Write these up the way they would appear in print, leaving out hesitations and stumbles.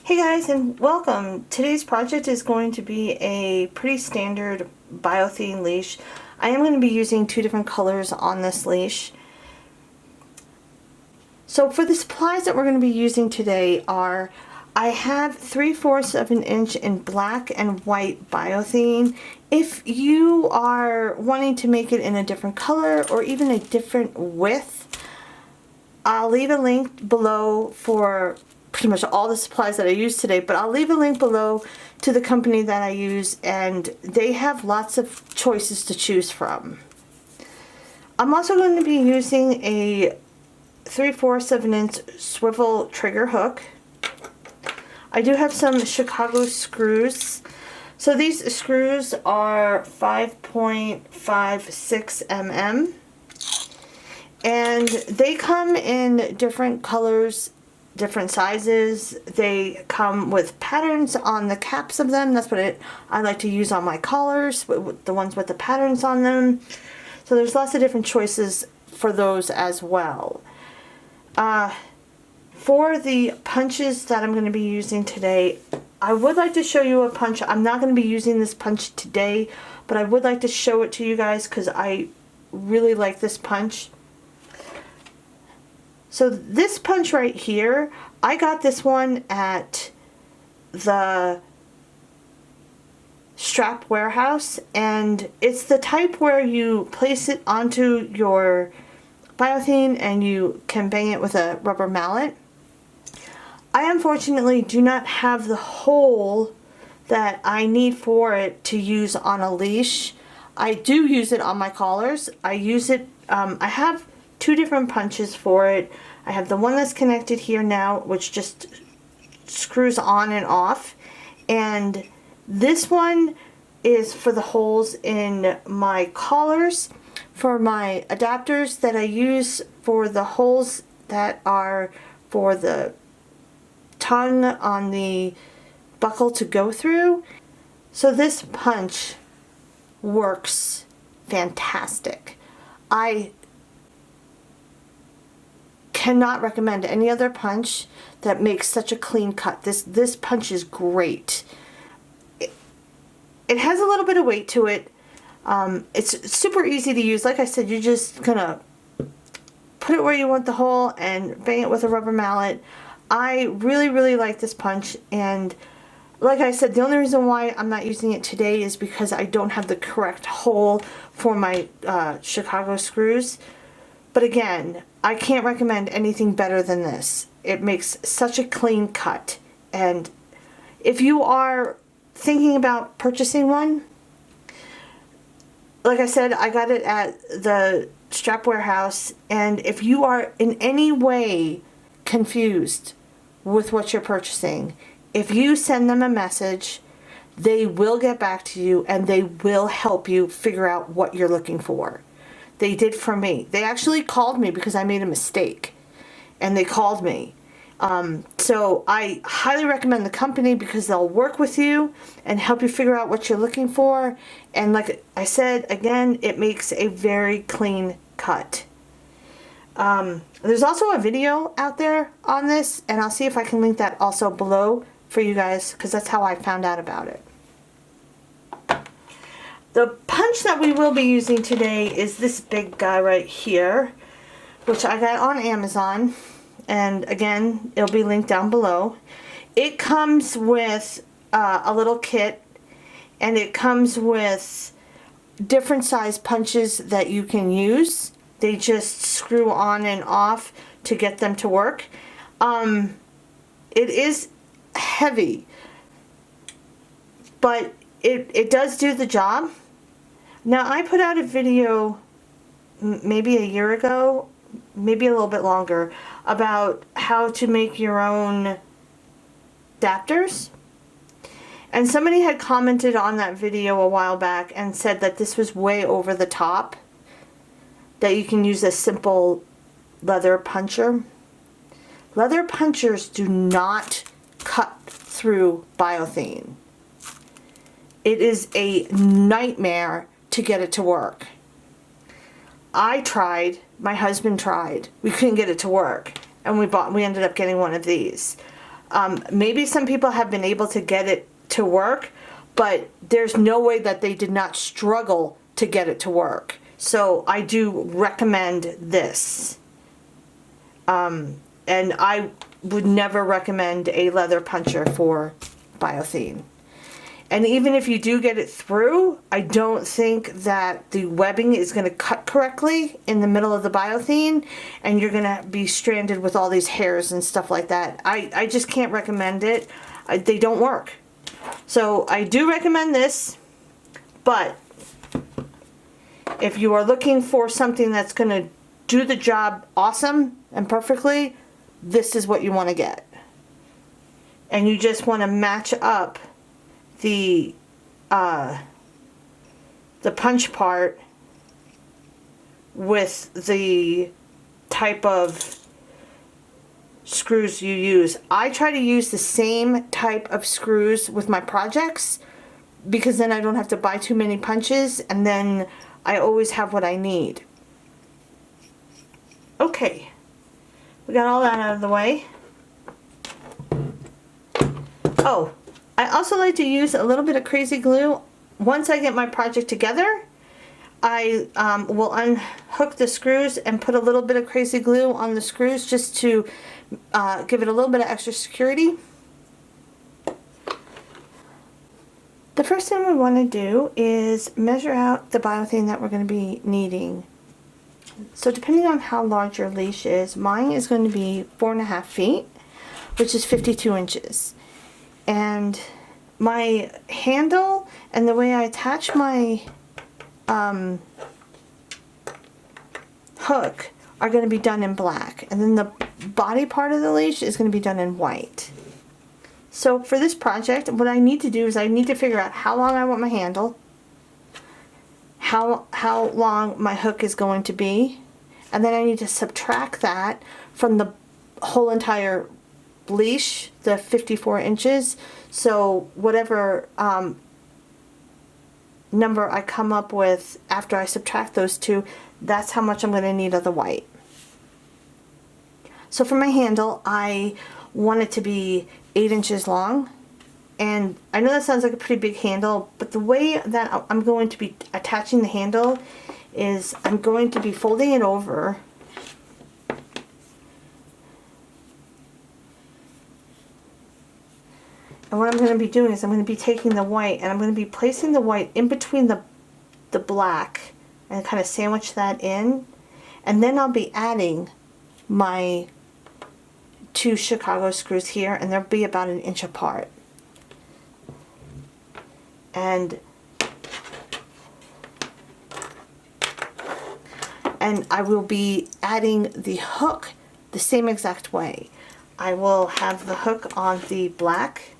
Hey guys, and welcome. Today's project is going to be a pretty standard Thane leash. I am going to be using two different colors on this leash. So for the supplies that we're going to be using today are, I have 3/4 of an inch in black and white Thane. If you are wanting to make it in a different color or even a different width, I'll leave a link below for pretty much all the supplies that I use today, but I'll leave a link below to the company that I use, and they have lots of choices to choose from. I'm also going to be using a 3/4 of an inch swivel trigger hook. I do have some Chicago screws. So these screws are 5.56 mm, and they come in different colors, different sizes. They come with patterns on the caps of them. That's what I like to use on my collars, the ones with the patterns on them. So there's lots of different choices for those as well. For the punches that I'm going to be using today, I would like to show you a punch. I'm not going to be using this punch today, but I would like to show it to you guys because I really like this punch. So this punch right here, I got this one at the strap warehouse, and it's the type where you place it onto your Thane and you can bang it with a rubber mallet. I unfortunately do not have the hole that I need for it to use on a leash. I do use it on my collars. I use it, I have two different punches for it. I have the one that's connected here now, which just screws on and off, and this one is for the holes in my collars, for my adapters that I use for the holes that are for the tongue on the buckle to go through. So this punch works fantastic. I cannot recommend any other punch that makes such a clean cut. This punch is great. It has a little bit of weight to it. It's super easy to use. Like I said, you're just gonna put it where you want the hole and bang it with a rubber mallet. I really like this punch, and like I said, the only reason why I'm not using it today is because I don't have the correct hole for my Chicago screws. But again, I can't recommend anything better than this. It makes such a clean cut. And if you are thinking about purchasing one, like I said, I got it at the strap warehouse. And if you are in any way confused with what you're purchasing, if you send them a message, they will get back to you and they will help you figure out what you're looking for. They did for me. They actually called me because I made a mistake, and they called me. So I highly recommend the company because they'll work with you and help you figure out what you're looking for. And like I said, again, it makes a very clean cut. There's also a video out there on this, and I'll see if I can link that also below for you guys, because that's how I found out about it. The punch that we will be using today is this big guy right here, which I got on Amazon, and again, it'll be linked down below. It comes with a little kit, and it comes with different size punches that you can use. They just screw on and off to get them to work. It is heavy, but it does do the job. Now, I put out a video maybe a year ago, maybe a little bit longer, about how to make your own adapters. And somebody had commented on that video a while back and said that this was way over the top, that you can use a simple leather puncher. Leather punchers do not cut through Thane. It is a nightmare to get it to work. I tried, my husband tried, we couldn't get it to work, and we ended up getting one of these. Maybe some people have been able to get it to work, but there's no way that they did not struggle to get it to work. So I do recommend this. And I would never recommend a leather puncher for Biothane. And even if you do get it through, I don't think that the webbing is going to cut correctly in the middle of the Biothane, and you're going to be stranded with all these hairs and stuff like that. I just can't recommend it. They don't work. So I do recommend this, but if you are looking for something that's going to do the job awesome and perfectly, this is what you want to get. And you just want to match up the punch part with the type of screws you use. I try to use the same type of screws with my projects, because then I don't have to buy too many punches, and then I always have what I need. Okay, we got all that out of the way. Oh, I also like to use a little bit of crazy glue. Once I get my project together, I will unhook the screws and put a little bit of crazy glue on the screws just to give it a little bit of extra security. The first thing we want to do is measure out the Biothane that we're going to be needing. So depending on how large your leash is, mine is going to be 4.5 feet, which is 52 inches. And my handle and the way I attach my hook are going to be done in black. And then the body part of the leash is going to be done in white. So for this project, what I need to do is I need to figure out how long I want my handle, how long my hook is going to be, and then I need to subtract that from the whole entire leash, the 54 inches. So whatever number I come up with after I subtract those two, that's how much I'm going to need of the white. So for my handle, I want it to be 8 inches long. And I know that sounds like a pretty big handle, but the way that I'm going to be attaching the handle is I'm going to be folding it over. And what I'm going to be doing is I'm going to be taking the white and I'm going to be placing the white in between the black and kind of sandwich that in. And then I'll be adding my 2 Chicago screws here, and they'll be about 1 inch apart. And I will be adding the hook the same exact way. I will have the hook on the black,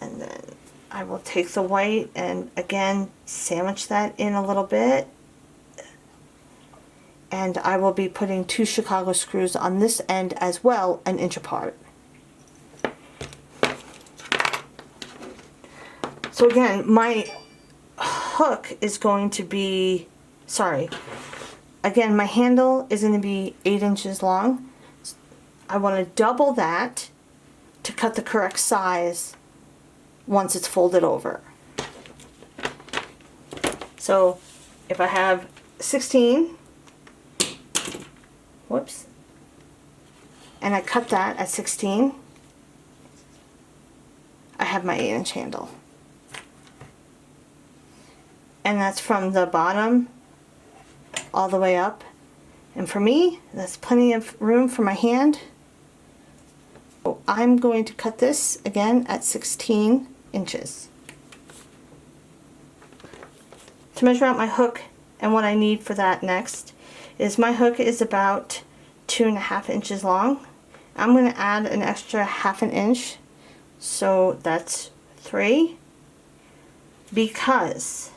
and then I will take the white and again sandwich that in a little bit, and I will be putting 2 Chicago screws on this end as well, 1 inch apart. So again, my hook is going to be, again, my handle is going to be 8 inches long. I want to double that to cut the correct size once it's folded over. So if I have 16, whoops, and I cut that at 16, I have my 8 inch handle. And that's from the bottom all the way up. And for me, that's plenty of room for my hand. So I'm going to cut this again at 16 inches. To measure out my hook, and what I need for that next is my hook is about 2.5 inches long. I'm going to add an extra 1/2 inch, so that's 3, because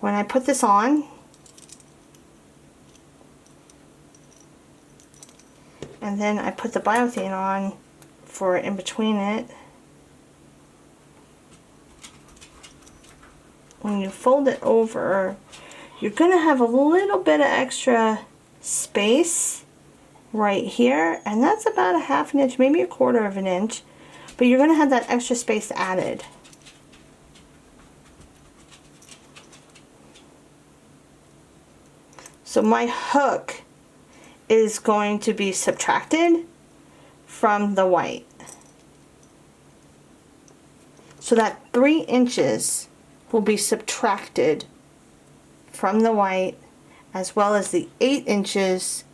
when I put this on, and then I put the Biothane on for in between it, when you fold it over, you're going to have a little bit of extra space right here, and that's about a half an inch, maybe a quarter of an inch, but you're going to have that extra space added. So my hook is going to be subtracted from the white. So that 3 inches will be subtracted from the white, as well as the 8 inches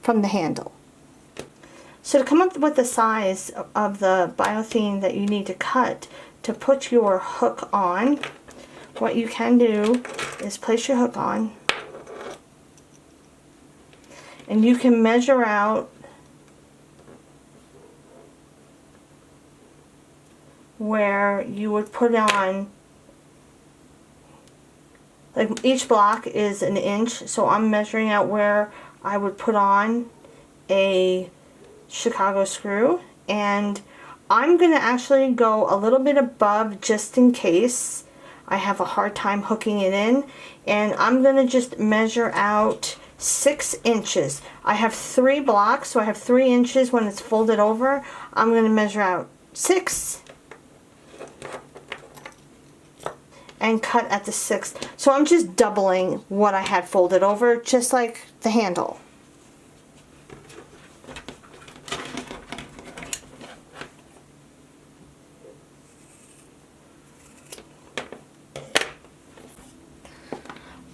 from the handle. So to come up with the size of the Thane that you need to cut to put your hook on, what you can do is place your hook on, and you can measure out where you would put on, like each block is an inch, so I'm measuring out where I would put on a Chicago screw, and I'm going to actually go a little bit above just in case I have a hard time hooking it in, and I'm going to just measure out 6 inches. I have 3 blocks, so I have 3 inches when it's folded over. I'm going to measure out 6 and cut at the 6th. So I'm just doubling what I had folded over, just like the handle.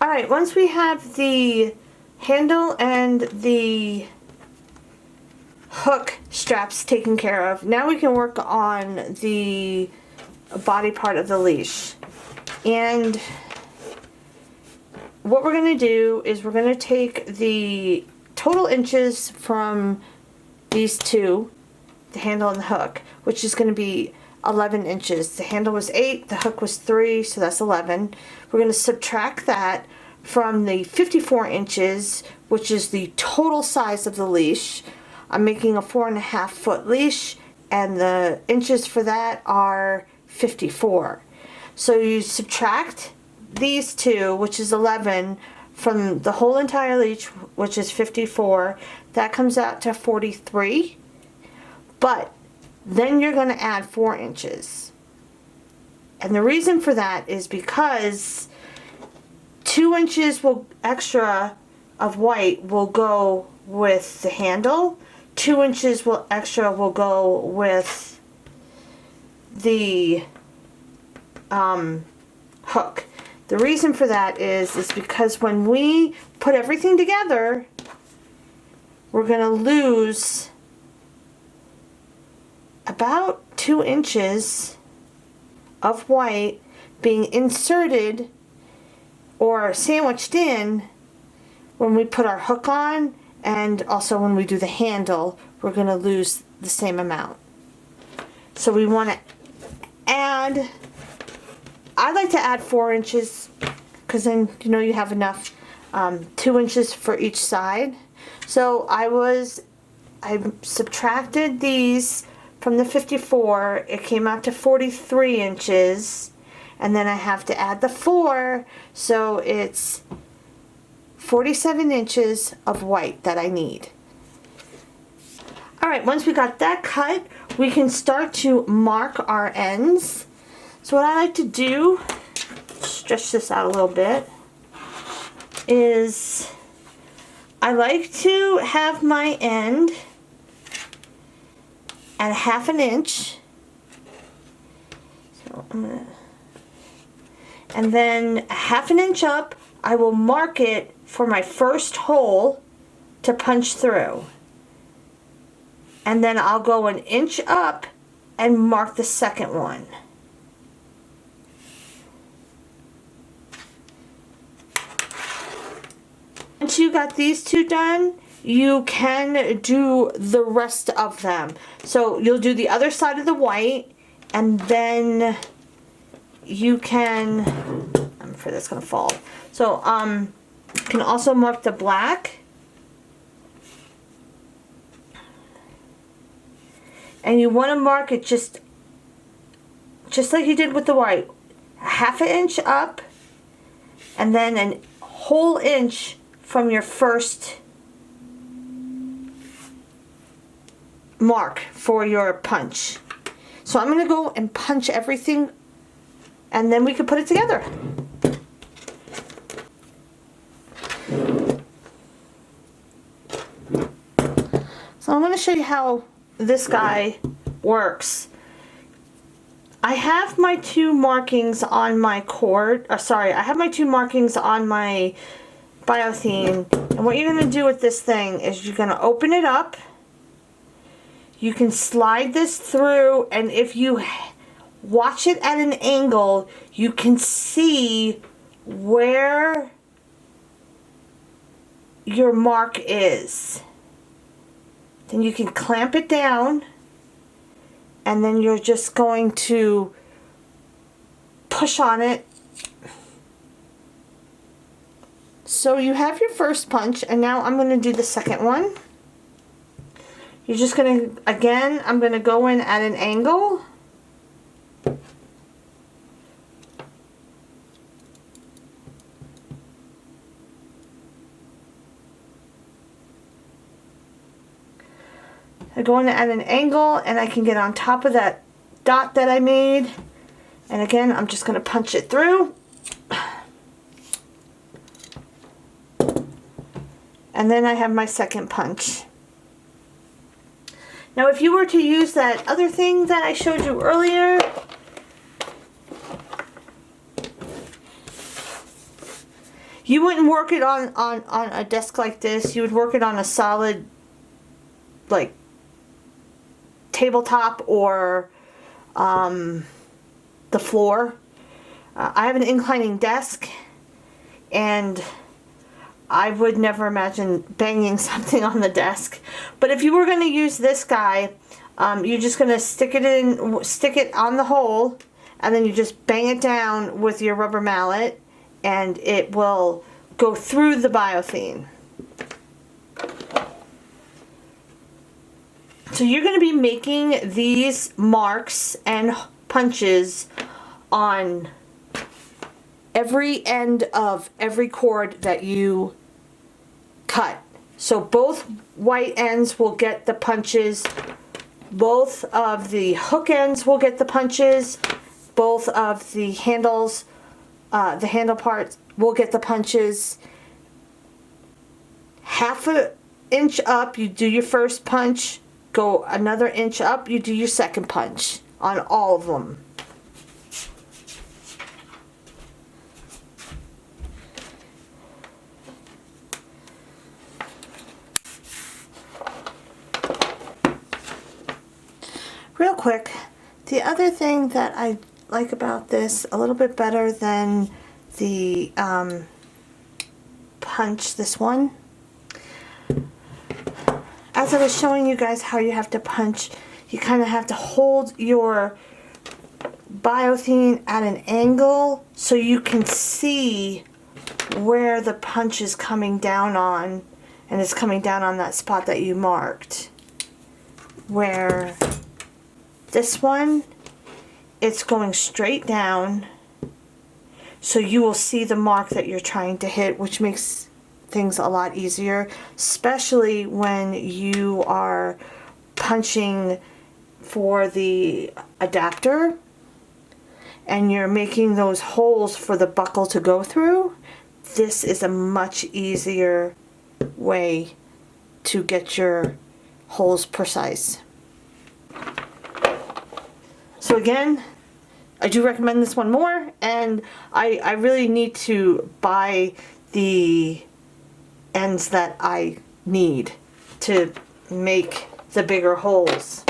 Alright, once we have the handle and the hook straps taken care of, now we can work on the body part of the leash. And what we're going to do is we're going to take the total inches from these two, the handle and the hook, which is going to be 11 inches. The handle was 8, the hook was 3, so that's 11. We're going to subtract that from the 54 inches, which is the total size of the leash. I'm making a 4.5 foot leash, and the inches for that are 54. So you subtract these two, which is 11, from the whole entire leash, which is 54. That comes out to 43. But then you're going to add 4 inches. And the reason for that is because 2 inches extra of white will go with the handle. 2 inches extra will go with the hook. The reason for that is because when we put everything together, we're going to lose about 2 inches of white being inserted or sandwiched in when we put our hook on, and also when we do the handle, we're going to lose the same amount. So we want to add, I like to add 4 inches because then you have enough 2 inches for each side. So I subtracted these from the 54, it came out to 43 inches, and then I have to add the 4, so it's 47 inches of white that I need. Alright, once we got that cut, we can start to mark our ends. So what I like to do, stretch this out a little bit, is I like to have my end at 1/2 inch. So and then 1/2 inch up, I will mark it for my first hole to punch through. And then I'll go 1 inch up and mark the second one. Once you got these two done, you can do the rest of them. So you'll do the other side of the white, and then you can, I'm afraid that's gonna fall. So you can also mark the black. And you want to mark it just like you did with the white. 1/2 inch up, and then a whole inch from your first mark for your punch. So I'm going to go and punch everything, and then we can put it together. So I'm going to show you how this guy works. I have my two markings on my cord, I have my two markings on my Biothane, and what you're going to do with this thing is you're going to open it up. You can slide this through, and if you watch it at an angle, you can see where your mark is. Then you can clamp it down, and then you're just going to push on it. So you have your first punch, and now I'm going to do the second one. You're just going to, again, I'm going to go in at an angle. I go in at an angle, and I can get on top of that dot that I made. And again, I'm just going to punch it through. And then I have my second punch. Now if you were to use that other thing that I showed you earlier, you wouldn't work it on a desk like this. You would work it on a solid, like, tabletop or the floor. I have an inclining desk, and I would never imagine banging something on the desk. But if you were going to use this guy, you're just going to stick it on the hole, and then you just bang it down with your rubber mallet, and it will go through the Biothane. So you're going to be making these marks and punches on every end of every cord that you cut. So both white ends will get the punches, both of the hook ends will get the punches, both of the handles, the handle parts will get the punches. Half an inch up, you do your first punch. Go another inch up, you do your second punch on all of them. Real quick, the other thing that I like about this a little bit better than the punch, this one, as I was showing you guys how you have to punch, you kind of have to hold your Biothane at an angle so you can see where the punch is coming down on, and it's coming down on that spot that you marked. Where this one, it's going straight down, so you will see the mark that you're trying to hit, which makes things a lot easier, especially when you are punching for the adapter and you're making those holes for the buckle to go through. This is a much easier way to get your holes precise. So again, I do recommend this one more, and I really need to buy the ends that I need to make the bigger holes.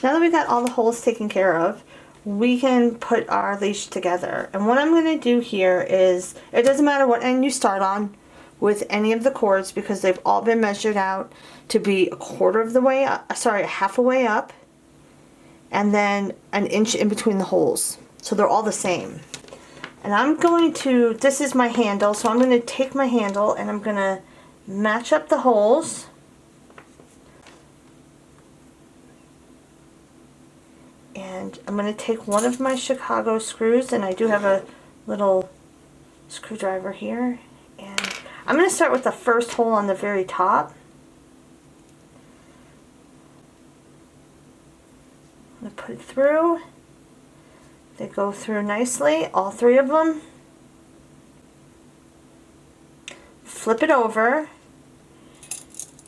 Now that we've got all the holes taken care of, we can put our leash together. And what I'm going to do here is, it doesn't matter what end you start on with any of the cords, because they've all been measured out to be a quarter of the way up, sorry, half a way up, and then an inch in between the holes. So they're all the same. And I'm going to, this is my handle, so I'm going to take my handle and I'm going to match up the holes. And I'm going to take one of my Chicago screws, and I do have a little screwdriver here. And I'm going to start with the first hole on the very top. I'm going to put it through. They go through nicely, all 3 of them. Flip it over.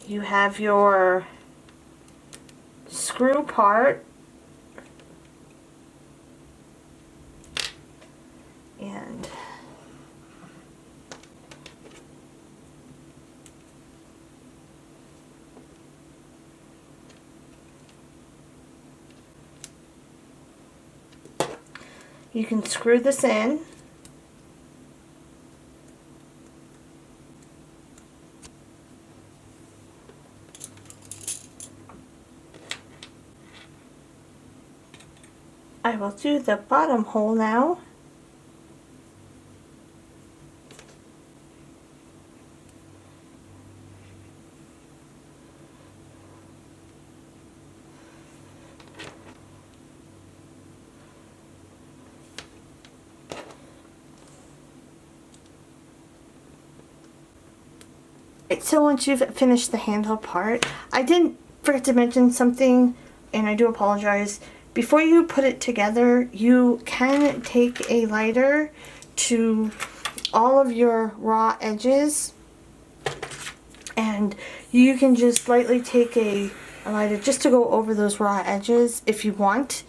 You have your screw part. And you can screw this in. I will do the bottom hole now. So once you've finished the handle part, I did forget to mention something, and I do apologize. Before you put it together, you can take a lighter to all of your raw edges, and you can just lightly take a lighter just to go over those raw edges if you want.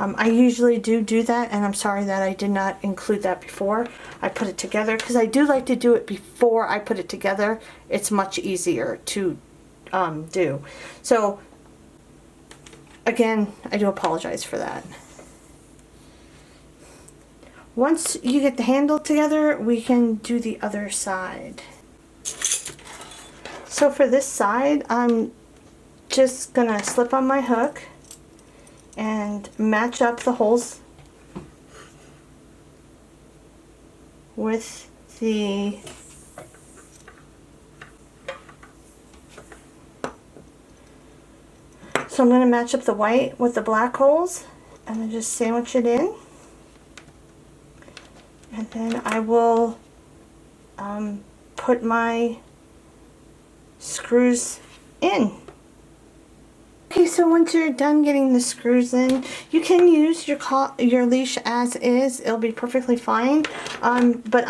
I usually do that, and I'm sorry that I did not include that before I put it together, because I do like to do it before I put it together. It's much easier to do. So again, I do apologize for that. Once you get the handle together, we can do the other side. So for this side, I'm just gonna slip on my hook and match up the holes with the so I'm going to match up the white with the black holes, and then just sandwich it in, and then I will put my screws in. Okay, so once you're done getting the screws in, you can use your leash as is. It'll be perfectly fine. But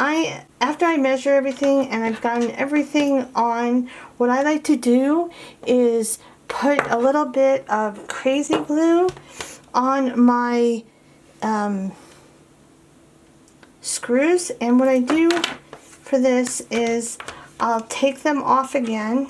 after I measure everything and I've gotten everything on, what I like to do is put a little bit of crazy glue on my screws. And what I do for this is I'll take them off again.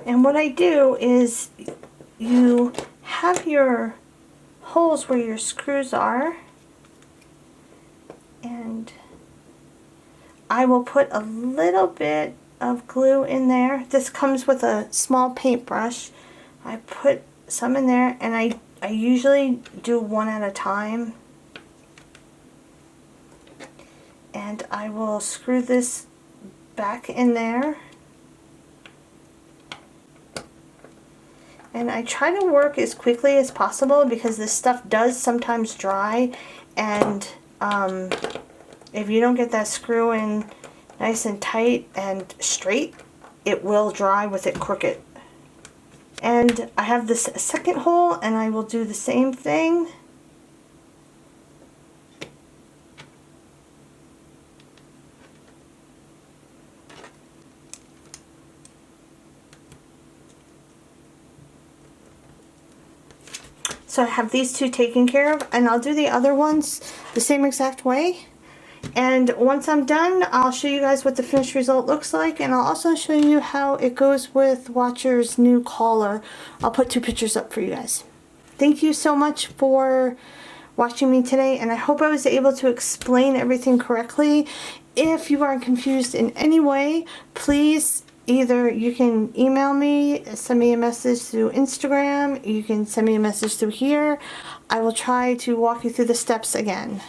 And what I do is you have your holes where your screws are, and I will put a little bit of glue in there. This comes with a small paintbrush. I put some in there, and I usually do one at a time. And I will screw this back in there. And I try to work as quickly as possible because this stuff does sometimes dry, and if you don't get that screw in nice and tight and straight, it will dry with it crooked. And I have this second hole, and I will do the same thing. So I have these two taken care of, and I'll do the other ones the same exact way. And once I'm done, I'll show you guys what the finished result looks like, and I'll also show you how it goes with Watcher's new collar. I'll put 2 pictures up for you guys. Thank you so much for watching me today, and I hope I was able to explain everything correctly. If you are confused in any way, please either you can email me, send me a message through Instagram, you can send me a message through here. I will try to walk you through the steps again.